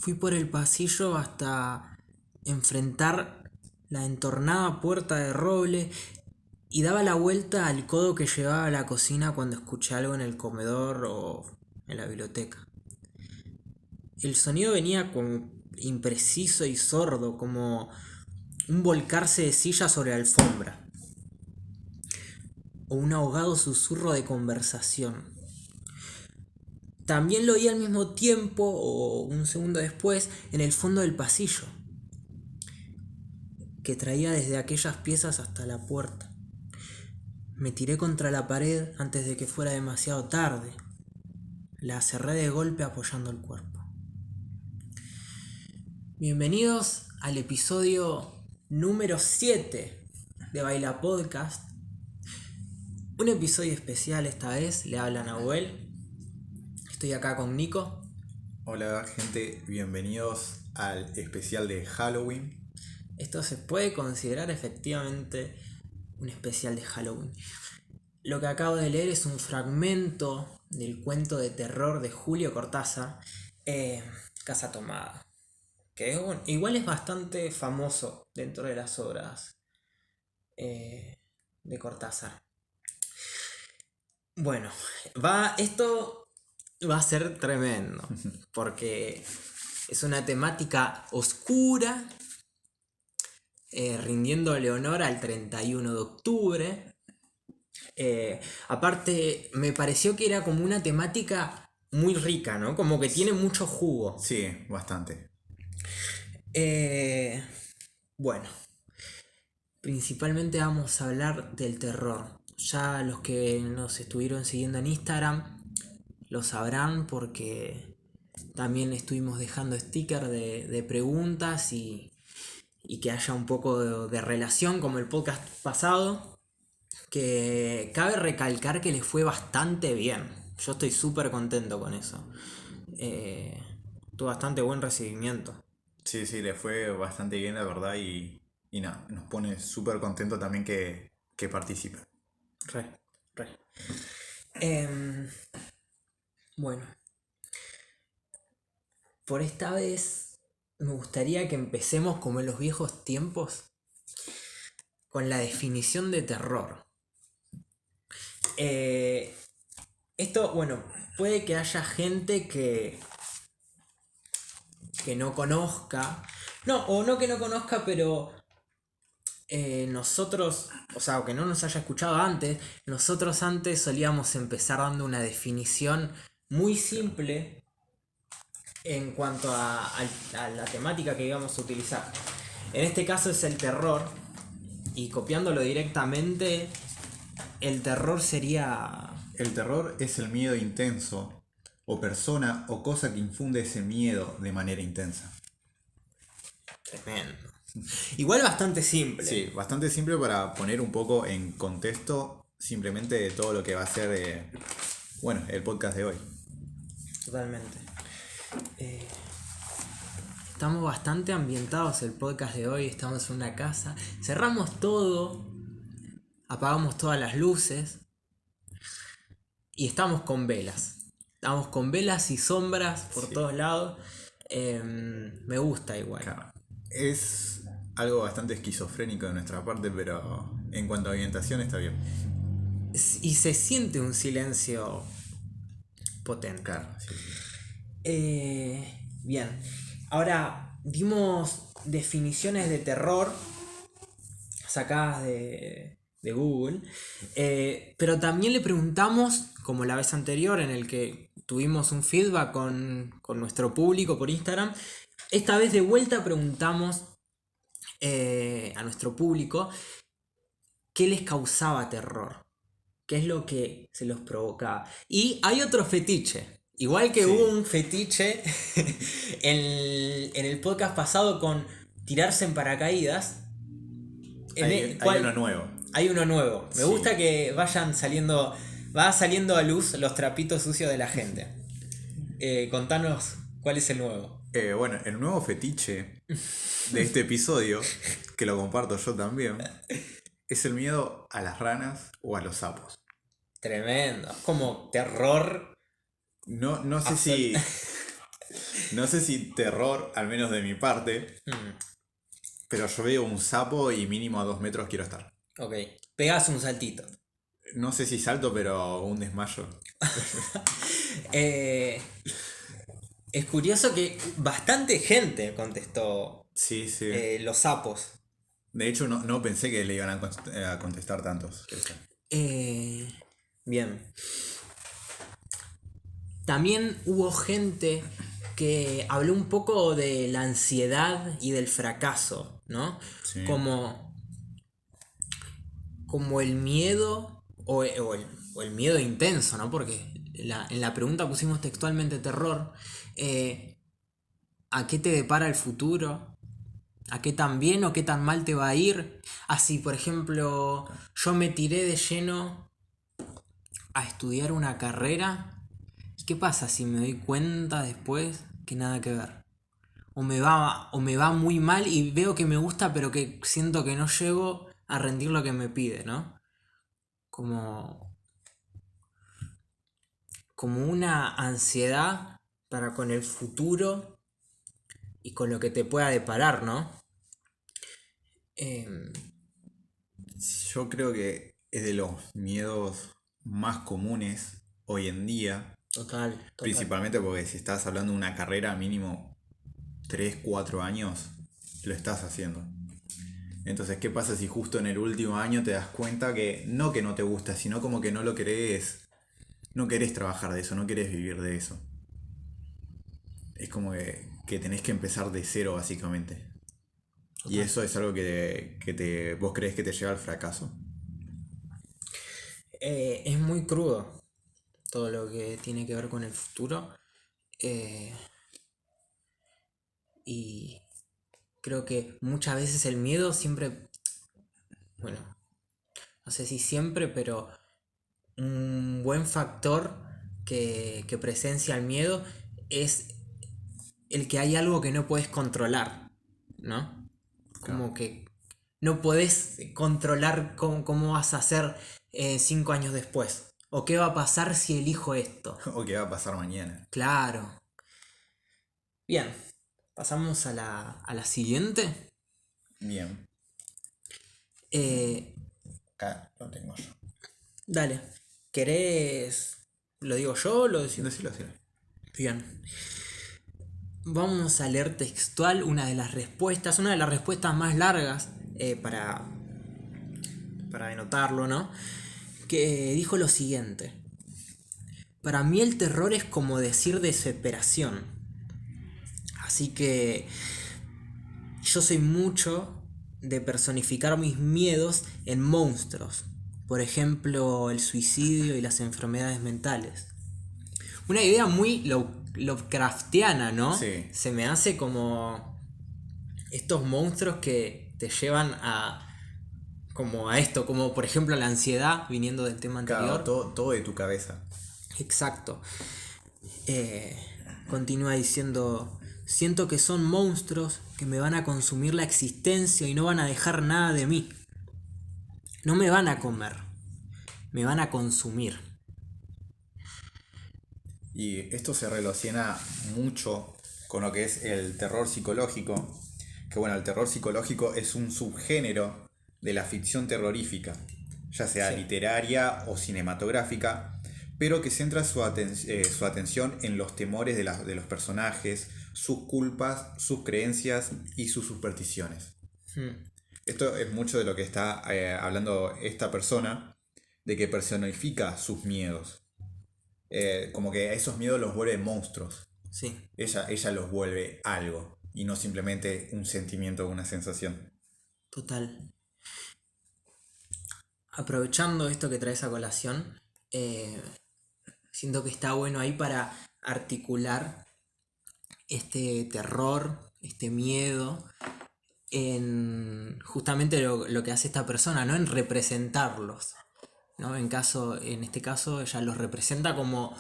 Fui por el pasillo hasta enfrentar la entornada puerta de roble y daba la vuelta al codo que llevaba a la cocina cuando escuché algo en el comedor o en la biblioteca. El sonido venía como impreciso y sordo, como un volcarse de silla sobre alfombra, o un ahogado susurro de conversación. También lo oí al mismo tiempo, o un segundo después, en el fondo del pasillo, que traía desde aquellas piezas hasta la puerta. Me tiré contra la pared antes de que fuera demasiado tarde. La cerré de golpe apoyando el cuerpo. Bienvenidos al episodio número 7 de Baila Podcast. Un episodio especial esta vez, le habla Nahuel. Estoy acá con Nico. Hola gente, bienvenidos al especial de Halloween. Esto se puede considerar efectivamente un especial de Halloween. Lo que acabo de leer es un fragmento del cuento de terror de Julio Cortázar, Casa Tomada. Que bueno, igual es bastante famoso dentro de las obras de Cortázar. Bueno, esto va a ser tremendo, porque es una temática oscura, rindiéndole honor al 31 de octubre. Aparte, me pareció que era como una temática muy rica, ¿no? Como que tiene mucho jugo. Sí, bastante. Bueno, principalmente vamos a hablar del terror. Ya los que nos estuvieron siguiendo en Instagram lo sabrán porque también estuvimos dejando sticker de preguntas y que haya un poco de relación como el podcast pasado. Que cabe recalcar que le fue bastante bien. Yo estoy súper contento con eso. Tuvo bastante buen recibimiento. Sí, le fue bastante bien la verdad y nada, nos pone súper contento también que participen. Re, re. Em, bueno, por esta vez me gustaría que empecemos como en los viejos tiempos con la definición de terror. Eh, Esto, bueno, puede que haya gente que no conozca. No, o no que no conozca, pero nosotros, o sea, o que no nos haya escuchado antes, nosotros antes solíamos empezar dando una definición muy simple en cuanto a la temática que íbamos a utilizar. En este caso es el terror, y copiándolo directamente, el terror sería... El terror es el miedo intenso, o persona o cosa que infunde ese miedo de manera intensa. Tremendo. Igual bastante simple. Sí, bastante simple para poner un poco en contexto simplemente de todo lo que va a ser, bueno, el podcast de hoy. Totalmente. Estamos bastante ambientados el podcast de hoy, estamos en una casa, cerramos todo, apagamos todas las luces y estamos con velas. Estamos con velas y sombras por Sí. todos lados. Me gusta igual. Claro. Es algo bastante esquizofrénico de nuestra parte, pero en cuanto a ambientación está bien. Y se siente un silencio potente. Claro, sí. Bien, ahora dimos definiciones de terror sacadas de Google, pero también le preguntamos, como la vez anterior en el que tuvimos un feedback con nuestro público por Instagram, esta vez de vuelta preguntamos a nuestro público qué les causaba terror, qué es lo que se los provocaba. Y hay otro fetiche. Igual que Sí. hubo un fetiche en el podcast pasado con tirarse en paracaídas. Hay uno nuevo. Hay uno nuevo. Me Sí. gusta que vayan saliendo. Va saliendo a luz los trapitos sucios de la gente. Contanos cuál es el nuevo. Bueno, el nuevo fetiche de este episodio, que lo comparto yo también, es el miedo a las ranas o a los sapos. Tremendo. Como terror. No sé si No sé si terror, al menos de mi parte, Mm, pero yo veo un sapo y mínimo a 2 metros quiero estar. ok. Pegas un saltito. No sé si salto, pero un desmayo. Eh, es curioso que bastante gente contestó Sí, sí. los sapos. De hecho, no pensé que le iban a contestar tantos. Eh, bien. También hubo gente que habló un poco de la ansiedad y del fracaso, ¿no? Sí. Como, como el miedo o el miedo intenso, ¿no? Porque en la pregunta pusimos textualmente terror. ¿A qué te depara el futuro? ¿A qué tan bien o qué tan mal te va a ir? Así, por ejemplo, yo me tiré de lleno a estudiar una carrera. ¿Qué pasa si me doy cuenta después que nada que ver? O me va muy mal y veo que me gusta, pero que siento que no llego a rendir lo que me pide, ¿no? Como, como una ansiedad para con el futuro y con lo que te pueda deparar, ¿no? Em, Yo creo que es de los miedos más comunes hoy en día. total, total. Principalmente porque si estás hablando de una carrera mínimo 3 4 años, lo estás haciendo. Entonces, ¿qué pasa si justo en el último año te das cuenta que no te gusta, sino como que no lo querés, no querés trabajar de eso, no querés vivir de eso? Es como que tenés que empezar de cero básicamente. Y Total. eso es algo vos crees que te lleva al fracaso. Es muy crudo todo lo que tiene que ver con el futuro. eh, y creo que muchas veces el miedo siempre, bueno, no sé si siempre, pero un buen factor que presencia el miedo es el que hay algo que no puedes controlar, ¿no? Claro. Como que no puedes controlar cómo vas a hacer 5 años después. O qué va a pasar si elijo esto. O qué va a pasar mañana. Claro. Bien, pasamos a la siguiente. Bien. Eh, Acá lo tengo yo. dale, ¿querés? ¿Lo digo yo o lo decís? Decilo, decilo. Bien. Vamos a leer textual una de las respuestas más largas para anotarlo, ¿no? Que dijo lo siguiente. Para mí el terror es como decir desesperación. Así que yo soy mucho de personificar mis miedos en monstruos. Por ejemplo, el suicidio y las enfermedades mentales. Una idea muy Lovecraftiana, ¿no? Sí. Se me hace como estos monstruos que te llevan como a esto, como por ejemplo la ansiedad viniendo del tema Claro, anterior. todo de tu cabeza. Exacto. Eh, Continúa diciendo, siento que son monstruos que me van a consumir la existencia y no van a dejar nada de mí. No me van a comer, me van a consumir. Y esto se relaciona mucho con lo que es el terror psicológico. Que bueno, el terror psicológico es un subgénero de la ficción terrorífica, ya sea Sí. literaria o cinematográfica, pero que centra su atención en los temores de los personajes, sus culpas, sus creencias y sus supersticiones. Hmm, Esto es mucho de lo que está hablando esta persona, de que personifica sus miedos. Como que esos miedos los vuelve monstruos. sí, Ella los vuelve algo y no simplemente un sentimiento o una sensación. total. Aprovechando esto que traes a colación, eh, siento que está bueno ahí para articular este terror, este miedo, en justamente lo que hace esta persona, ¿no? En representarlos. ¿No? En este caso, ella los representa como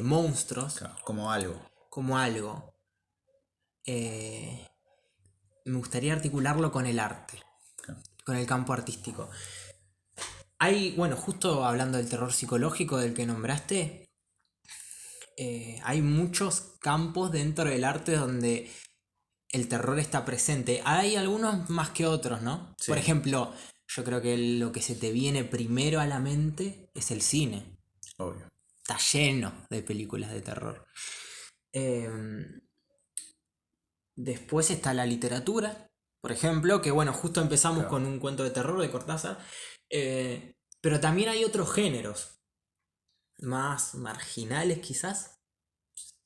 monstruos, Claro, como algo. como algo. Eh, Me gustaría articularlo con el arte, Claro. con el campo artístico. Hay, bueno, justo hablando del terror psicológico del que nombraste, hay muchos campos dentro del arte donde el terror está presente. Hay algunos más que otros, ¿no? Sí. Por ejemplo, yo creo que lo que se te viene primero a la mente es el cine. Obvio. Está lleno de películas de terror. Después está la literatura, por ejemplo, que bueno, justo empezamos Claro. con un cuento de terror de Cortázar. Pero también hay otros géneros, más marginales quizás.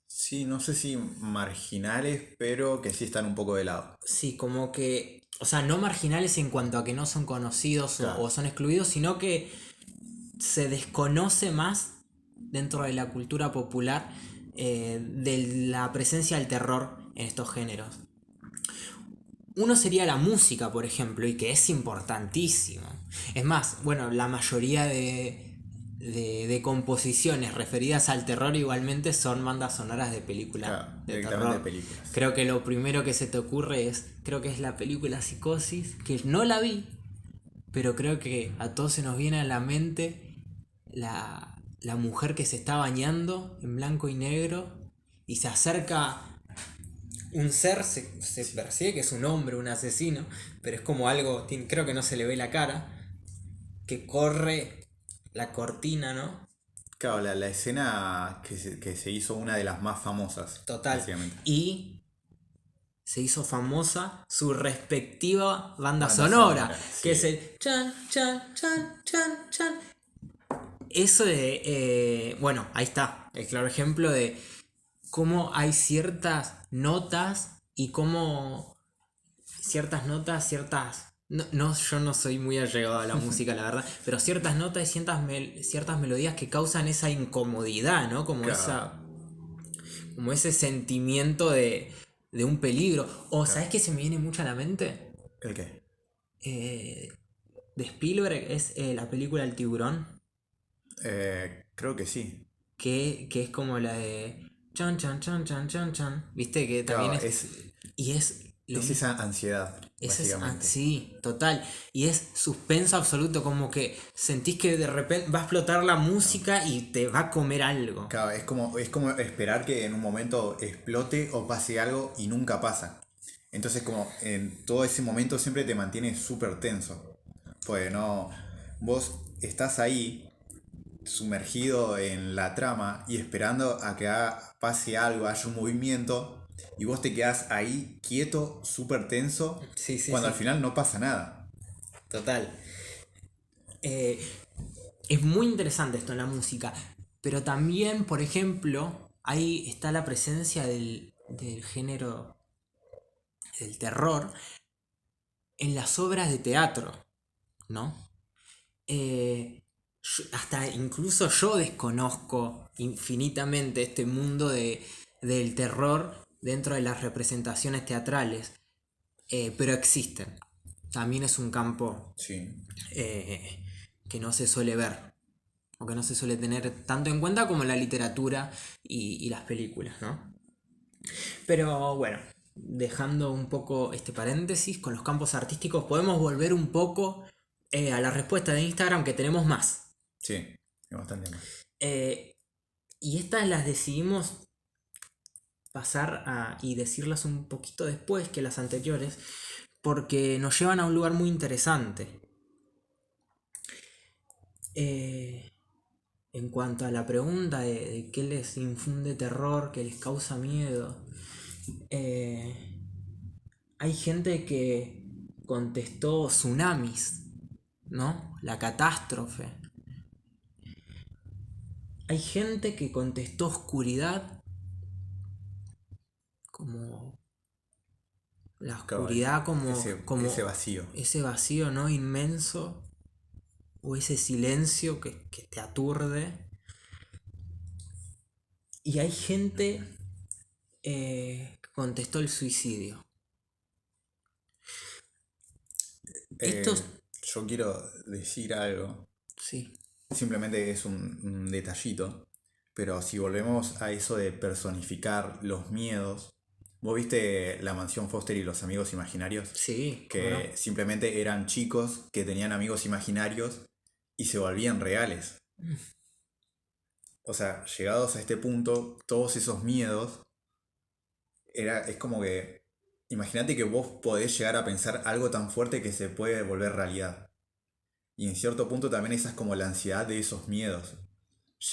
Sí, no sé si marginales, pero que sí están un poco de lado. Sí, como que, o sea, no marginales en cuanto a que no son conocidos Claro. o son excluidos, sino que se desconoce más dentro de la cultura popular de la presencia del terror en estos géneros. Uno sería la música, por ejemplo, y que es importantísimo. Es más, bueno, la mayoría de composiciones referidas al terror igualmente son bandas sonoras de películas Claro, de directamente de terror. películas. Creo que lo primero que se te ocurre creo que es la película Psicosis, que no la vi, pero creo que a todos se nos viene a la mente la mujer que se está bañando en blanco y negro y se acerca un ser, se percibe que es un hombre, un asesino, pero es como algo, creo que no se le ve la cara, que corre la cortina, ¿no? Claro, la escena que se hizo una de las más famosas, Total. básicamente. Y se hizo famosa su respectiva banda Banda sonora, sonora, que sí. es el chan, chan, chan, chan, chan. Eso de, bueno, ahí está, el claro ejemplo de cómo hay ciertas notas y cómo ciertas notas, ciertas... No, yo no soy muy allegado a la música, la verdad, pero ciertas notas y ciertas melodías que causan esa incomodidad, ¿no? Claro, Como ese sentimiento de un peligro. O, claro. ¿sabes qué se me viene mucho a la mente? ¿El qué? Eh, de Spielberg es la película El tiburón, Creo que sí. que es como la de... Chan, chan, chan, chan, chan, chan. ¿Viste? Que también Claro, es... Y es lo es mismo. esa ansiedad, básicamente. Sí, total. Y es suspenso absoluto, como que sentís que de repente va a explotar la música y te va a comer algo. Claro, es como esperar que en un momento explote o pase algo y nunca pasa. Entonces como en todo ese momento siempre te mantienes súper tenso. Pues no, vos estás ahí sumergido en la trama y esperando a que pase algo, haya un movimiento y vos te quedás ahí quieto, súper tenso, Sí, sí, cuando sí. al final no pasa nada. Total. Eh, es muy interesante esto en la música. Pero también, por ejemplo, ahí está la presencia del género del terror en las obras de teatro, ¿no? Hasta incluso yo desconozco infinitamente este mundo del terror dentro de las representaciones teatrales, pero existen. También es un campo Sí. eh, que no se suele ver o que no se suele tener tanto en cuenta como la literatura y las películas, ¿no? Pero bueno, dejando un poco este paréntesis con los campos artísticos, podemos volver un poco a la respuesta de Instagram que tenemos más. Sí, es bastante más. Eh, y estas las decidimos pasar y decirlas un poquito después que las anteriores, porque nos llevan a un lugar muy interesante. En cuanto a la pregunta de qué les infunde terror, qué les causa miedo, eh, hay gente que contestó tsunamis, ¿no? La catástrofe. Hay gente que contestó oscuridad, como la Claro, oscuridad como ese vacío. ese vacío, ¿no? Inmenso, o ese silencio que te aturde. Y hay gente que contestó el suicidio. Estos, Yo quiero decir algo. sí, Simplemente es un detallito. Pero si volvemos a eso de personificar los miedos. ¿Vos viste La Mansión Foster y los amigos imaginarios? sí, cómo no. Que simplemente eran chicos que tenían amigos imaginarios y se volvían reales. o sea, llegados a este punto, todos esos miedos, es como que, imagínate que vos podés llegar a pensar algo tan fuerte que se puede volver realidad. Y en cierto punto también esa es como la ansiedad de esos miedos.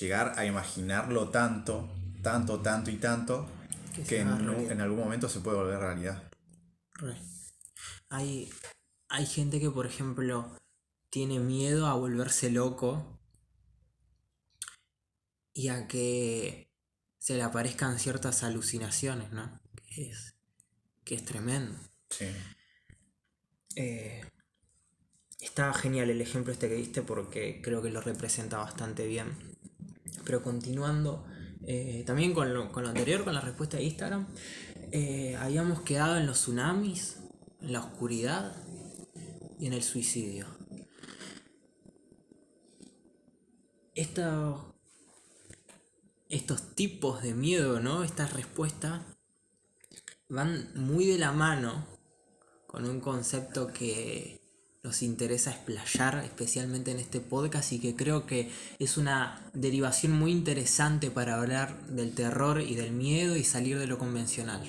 Llegar a imaginarlo tanto, tanto, tanto y tanto, Que que se haga realidad. en algún momento se puede volver realidad. Re. Hay, hay gente que, por ejemplo, tiene miedo a volverse loco y a que se le aparezcan ciertas alucinaciones, ¿no? Que es tremendo. Sí. Eh, Está genial el ejemplo este que diste porque creo que lo representa bastante bien. Pero continuando, también con lo anterior, con la respuesta de Instagram, habíamos quedado en los tsunamis, en la oscuridad y en el suicidio. Estos, estos tipos de miedo, ¿no? Estas respuestas van muy de la mano con un concepto que nos interesa explayar, especialmente en este podcast, y que creo que es una derivación muy interesante para hablar del terror y del miedo y salir de lo convencional.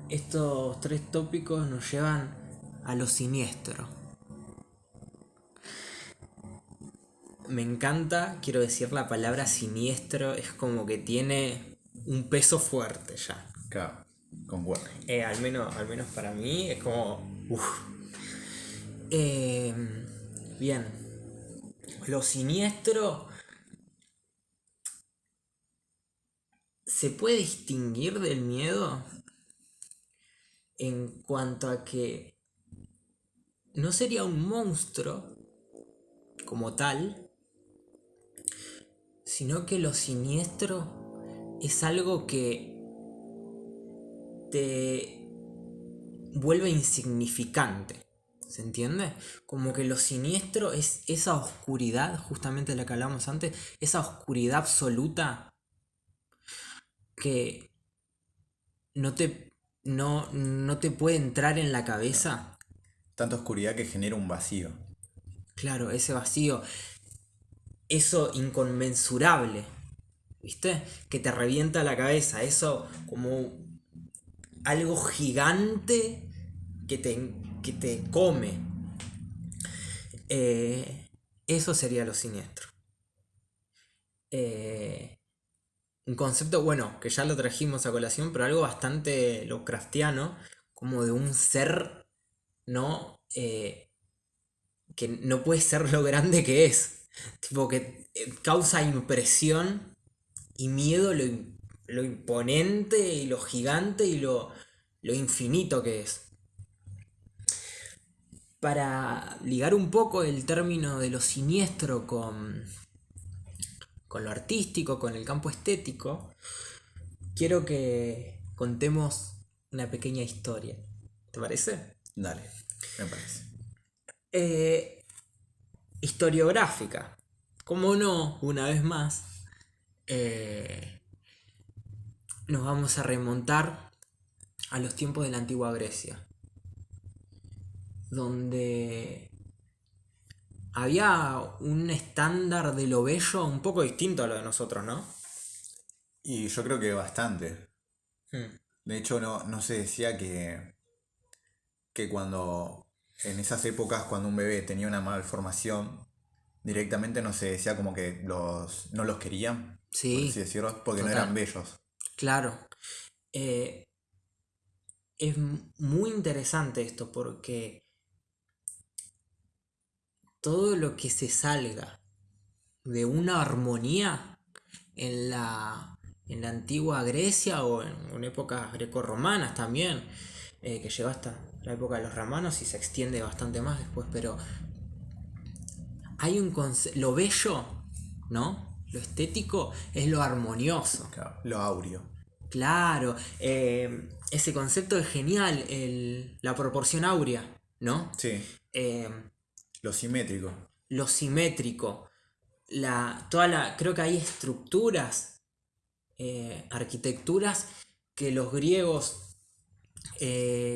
Estos tres tópicos nos llevan a lo siniestro. Me encanta, quiero decir, la palabra siniestro es como que tiene un peso fuerte ya. Claro, concuerdo. Al menos para mí es como... uf. Eh, Bien, lo siniestro se puede distinguir del miedo en cuanto a que no sería un monstruo como tal, sino que lo siniestro es algo que te vuelve insignificante. ¿Se entiende? Como que lo siniestro es esa oscuridad, justamente de la que hablamos antes, esa oscuridad absoluta que no te puede entrar en la cabeza. Tanta oscuridad que genera un vacío. Claro, ese vacío, eso inconmensurable, ¿viste? Que te revienta la cabeza, eso como algo gigante que te come. Eso sería lo siniestro. Un concepto, bueno, que ya lo trajimos a colación, pero algo bastante Lovecraftiano, como de un ser, ¿no? Que no puede ser lo grande que es. Tipo que causa impresión y miedo lo imponente y lo gigante y lo infinito que es. Para ligar un poco el término de lo siniestro con lo artístico, con el campo estético, quiero que contemos una pequeña historia. ¿Te parece? Dale, me parece. Eh, Historiográfica. Como no, una vez más, eh, nos vamos a remontar a los tiempos de la antigua Grecia, donde había un estándar de lo bello un poco distinto a lo de nosotros, ¿no? Y yo creo que bastante. Hmm. De hecho, no se decía que cuando, en esas épocas, cuando un bebé tenía una malformación, directamente no se decía como que no los querían, por así Sí, decirlo, porque no eran total. bellos. Claro. Eh, es muy interesante esto porque todo lo que se salga de una armonía en la antigua Grecia o en épocas grecorromanas también, que llegó hasta la época de los romanos y se extiende bastante más después, pero hay un lo bello, ¿no? Lo estético es lo armonioso. Claro, lo áureo. Claro, ese concepto es genial, la proporción áurea, ¿no? Sí, Eh, lo simétrico. lo simétrico, creo que hay estructuras, arquitecturas que los griegos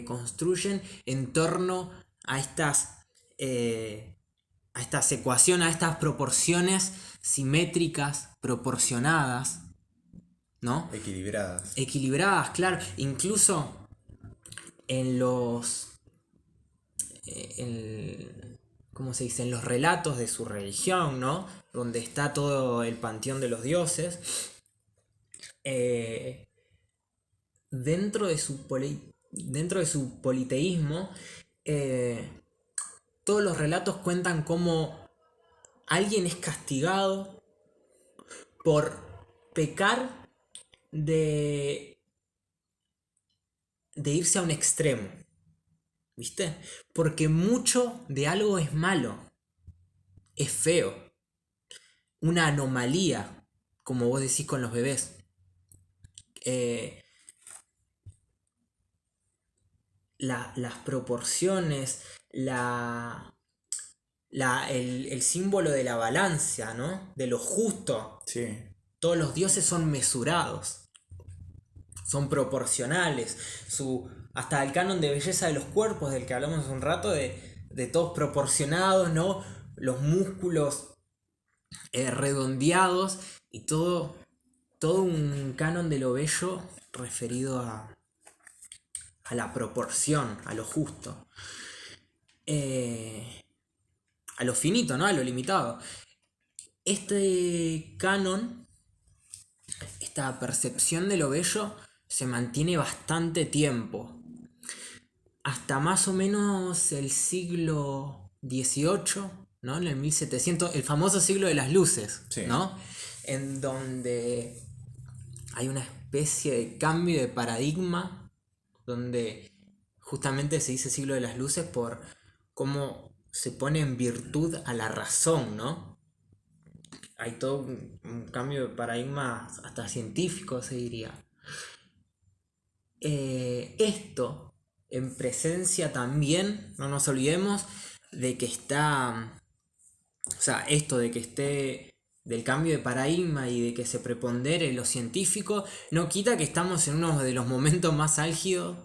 construyen en torno a estas eh, a estas ecuaciones, a estas proporciones simétricas, proporcionadas, ¿no? Equilibradas. Equilibradas, claro. Incluso en los... ¿cómo se dice? En los relatos de su religión, ¿no? Donde está todo el panteón de los dioses. Dentro de su politeísmo, todos los relatos cuentan cómo alguien es castigado por pecar de irse a un extremo, ¿viste? Porque mucho de algo es malo, es feo, una anomalía, como vos decís con los bebés. Las proporciones, el símbolo de la balanza, ¿no? De lo justo. Sí. Todos los dioses son mesurados, son proporcionales. Hasta el canon de belleza de los cuerpos, del que hablamos hace un rato, de todos proporcionados, ¿no? Los músculos redondeados y todo un canon de lo bello referido a la proporción, a lo justo, a lo finito, ¿no? A lo limitado. Este canon, esta percepción de lo bello, se mantiene bastante tiempo. Hasta más o menos el siglo XVIII, ¿no? En el 1700, el famoso siglo de las luces, Sí. ¿no? En donde hay una especie de cambio de paradigma, donde justamente se dice siglo de las luces por cómo se pone en virtud a la razón, ¿no? Hay todo un cambio de paradigma hasta científico, se diría. Esto en presencia también, no nos olvidemos de que está, o sea, esto de que esté del cambio de paradigma y de que se prepondere lo científico, no quita que estamos en uno de los momentos más álgidos,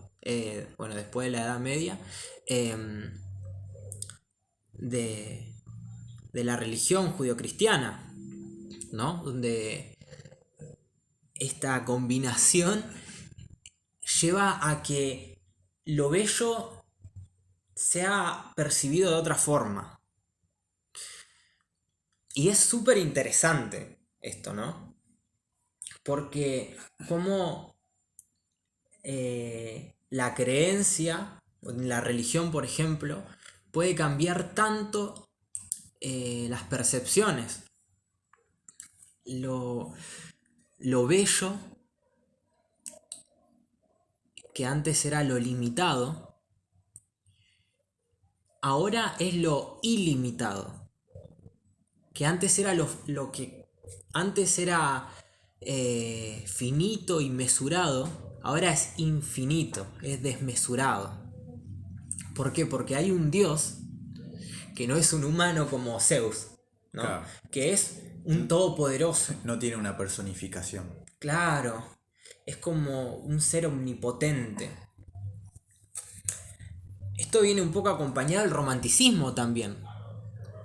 bueno, después de la Edad Media, de la religión judio-cristiana, ¿no? Donde esta combinación lleva a que lo bello sea percibido de otra forma. Y es súper interesante esto, ¿no? Porque como la creencia, la religión, por ejemplo, puede cambiar tanto las percepciones. Lo bello, que antes era lo limitado, ahora es lo ilimitado. Que antes era lo que antes era finito y mesurado, ahora es infinito, es desmesurado. ¿Por qué? Porque hay un dios que no es un humano como Zeus, ¿no? Claro. Que es un todopoderoso. No tiene una personificación. Claro, es como un ser omnipotente. Esto viene un poco acompañado del romanticismo también,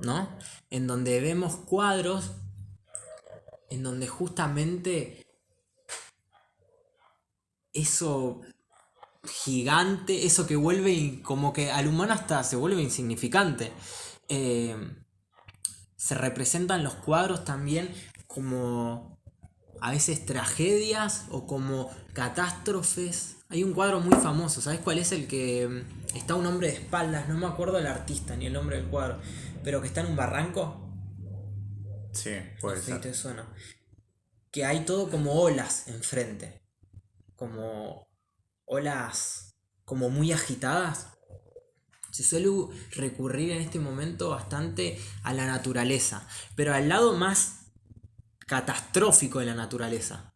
¿no? En donde vemos cuadros en donde justamente eso gigante, eso que vuelve como que al humano hasta se vuelve insignificante. Se representan los cuadros también como a veces tragedias o como catástrofes. Hay un cuadro muy famoso, ¿sabes cuál es? El que está un hombre de espaldas, no me acuerdo el artista ni el nombre del cuadro, pero que está en un barranco. Sí, puede Sí, ser. te suena. Que hay todo como olas enfrente. Como olas como muy agitadas. Se suele recurrir en este momento bastante a la naturaleza, pero al lado más catastrófico de la naturaleza.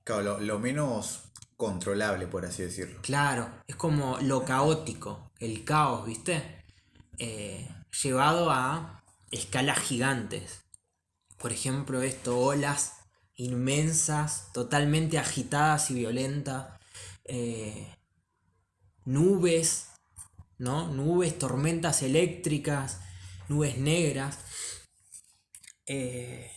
Claro, lo menos controlable, por así decirlo. Claro, es como lo caótico, el caos, ¿viste? Llevado a escalas gigantes. Por ejemplo, olas inmensas, totalmente agitadas y violentas. Nubes, ¿no? Nubes, tormentas eléctricas. nubes negras. En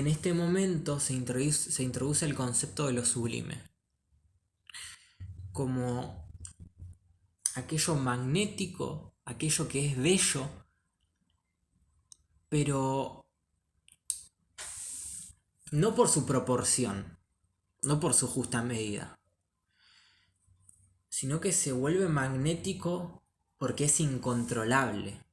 este momento se introduce el concepto de lo sublime, como aquello magnético, aquello que es bello, pero no por su proporción, no por su justa medida, sino que se vuelve magnético porque es incontrolable.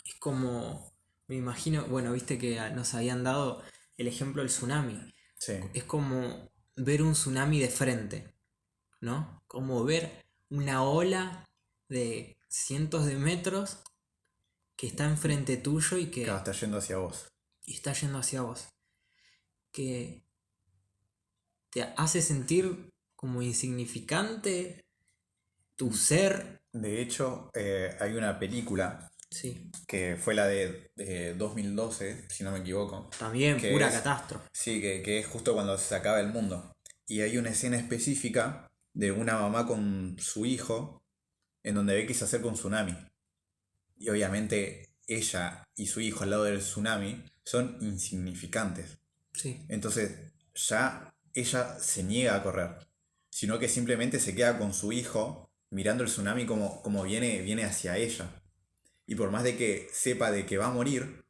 Es como, me imagino, bueno, viste que nos habían dado el ejemplo del tsunami. Sí. Es como ver un tsunami de frente, ¿no? Como ver una ola de cientos de metros que está enfrente tuyo y que Claro, está yendo hacia vos. está yendo hacia vos. Que te hace sentir como insignificante tu ser. De hecho, hay una película Sí, que fue la de 2012, si no me equivoco. también Que pura es- catástrofe. Sí, que es justo cuando se acaba el mundo. Y hay una escena específica de una mamá con su hijo en donde ve que se acerca un tsunami. Y obviamente ella y su hijo al lado del tsunami son insignificantes. Sí, Entonces ya ella se niega a correr, sino que simplemente se queda con su hijo mirando el tsunami como viene hacia ella. Y por más de que sepa de que va a morir,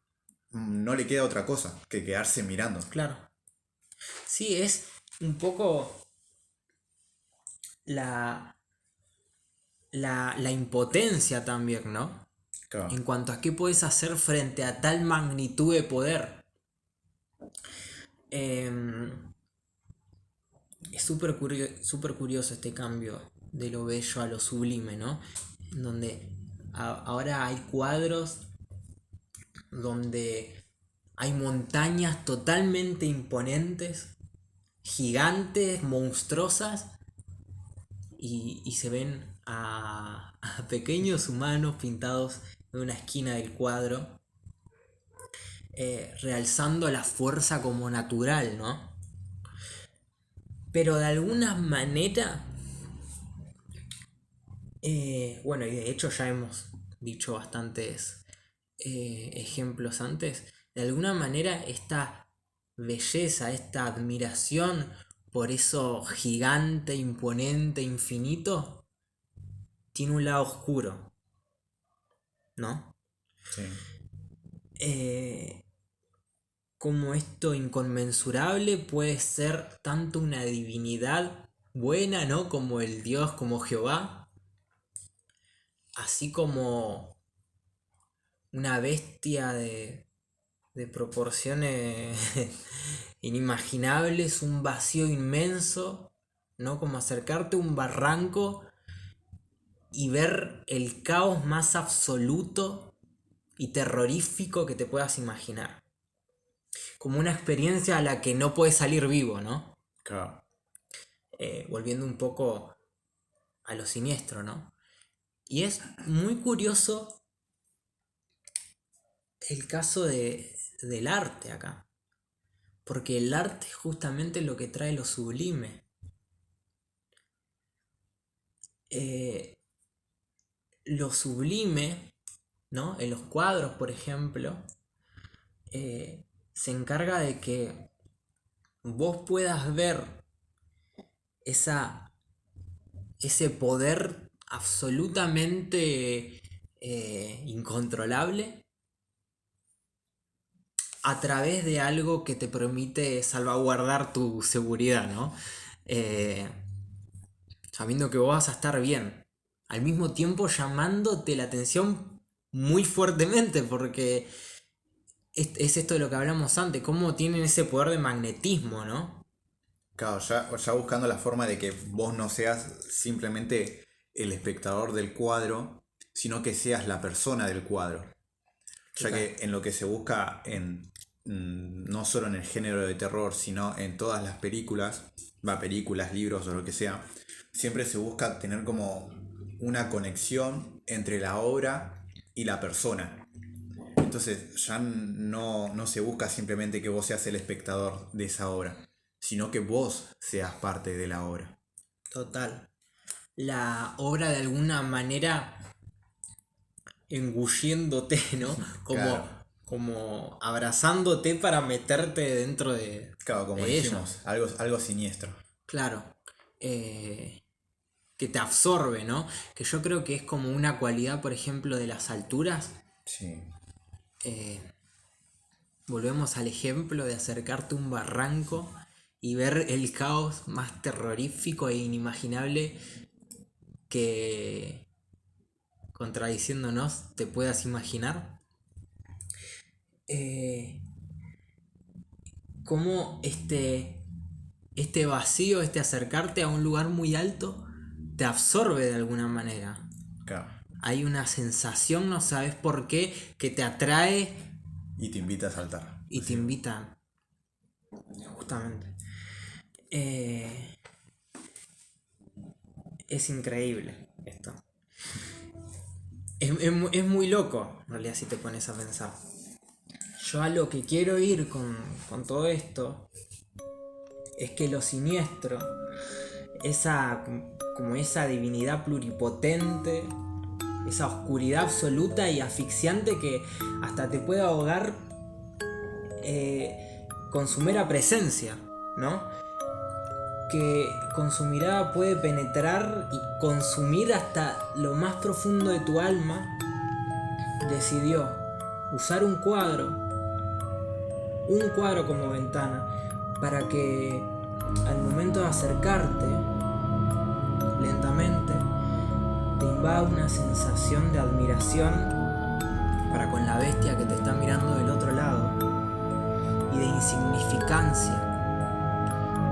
no le queda otra cosa que quedarse mirando. claro. Sí, es un poco la, la impotencia también, ¿no? Claro. En cuanto a qué puedes hacer frente a tal magnitud de poder. Em, es súper curioso este cambio de lo bello a lo sublime, ¿no? En donde ahora hay cuadros donde hay montañas totalmente imponentes, gigantes, monstruosas, y se ven a pequeños humanos pintados en una esquina del cuadro, realzando la fuerza como natural, ¿no? Pero de alguna manera, bueno, y de hecho ya hemos dicho bastantes ejemplos antes, de alguna manera esta belleza, esta admiración por eso gigante, imponente, infinito, tiene un lado oscuro, ¿no? Sí. Eh, como esto inconmensurable puede ser tanto una divinidad buena, ¿no? Como el Dios, como Jehová, así como una bestia de proporciones inimaginables, un vacío inmenso, ¿no? Como acercarte a un barranco y ver el caos más absoluto y terrorífico que te puedas imaginar. Como una experiencia a la que no puedes salir vivo, ¿no? Claro. Volviendo un poco a lo siniestro, ¿no? Y es muy curioso el caso del arte acá. Porque el arte es justamente lo que trae lo sublime. Eh, lo sublime, ¿no? En los cuadros, por ejemplo, se encarga de que vos puedas ver esa, ese poder absolutamente incontrolable a través de algo que te permite salvaguardar tu seguridad, ¿no? Eh, sabiendo que vos vas a estar bien. Al mismo tiempo llamándote la atención muy fuertemente, porque es esto de lo que hablamos antes, cómo tienen ese poder de magnetismo, ¿no? Claro, ya buscando la forma de que vos no seas simplemente el espectador del cuadro, sino que seas la persona del cuadro. Ya Total. que en lo que se busca no solo en el género de terror, sino en todas las películas, películas, libros o lo que sea, siempre se busca tener como una conexión entre la obra y la persona. Entonces ya no se busca simplemente que vos seas el espectador de esa obra, sino que vos seas parte de la obra. Total. La obra de alguna manera engulliéndote, ¿no? Como, Claro. como abrazándote para meterte dentro de, Claro, como de dijimos, algo siniestro. Claro. Que te absorbe, ¿no? Que yo creo que es como una cualidad, por ejemplo, de las alturas. Sí. Eh, Volvemos al ejemplo de acercarte a un barranco y ver el caos más terrorífico e inimaginable que, contradiciéndonos, te puedas imaginar. Cómo este vacío, este acercarte a un lugar muy alto, te absorbe de alguna manera. Claro. Hay una sensación, no sabes por qué, que te atrae Y te invita a saltar. y te invita. Justamente. Es increíble esto. Es muy loco, en realidad, si te pones a pensar. Yo a lo que quiero ir con todo esto es que lo siniestro, como esa divinidad pluripotente, esa oscuridad absoluta y asfixiante que hasta te puede ahogar con su mera presencia, ¿no? Que con su mirada puede penetrar y consumir hasta lo más profundo de tu alma, decidió usar un cuadro como ventana, para que al momento de acercarte lentamente te invada una sensación de admiración para con la bestia que te está mirando del otro lado y de insignificancia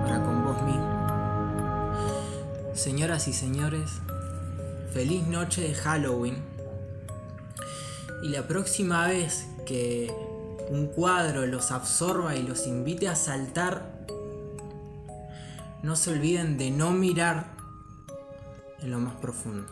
para con vos mismo. Señoras y señores, feliz noche de Halloween. Y la próxima vez que un cuadro los absorba y los invite a saltar, no se olviden de no mirar en lo más profundo.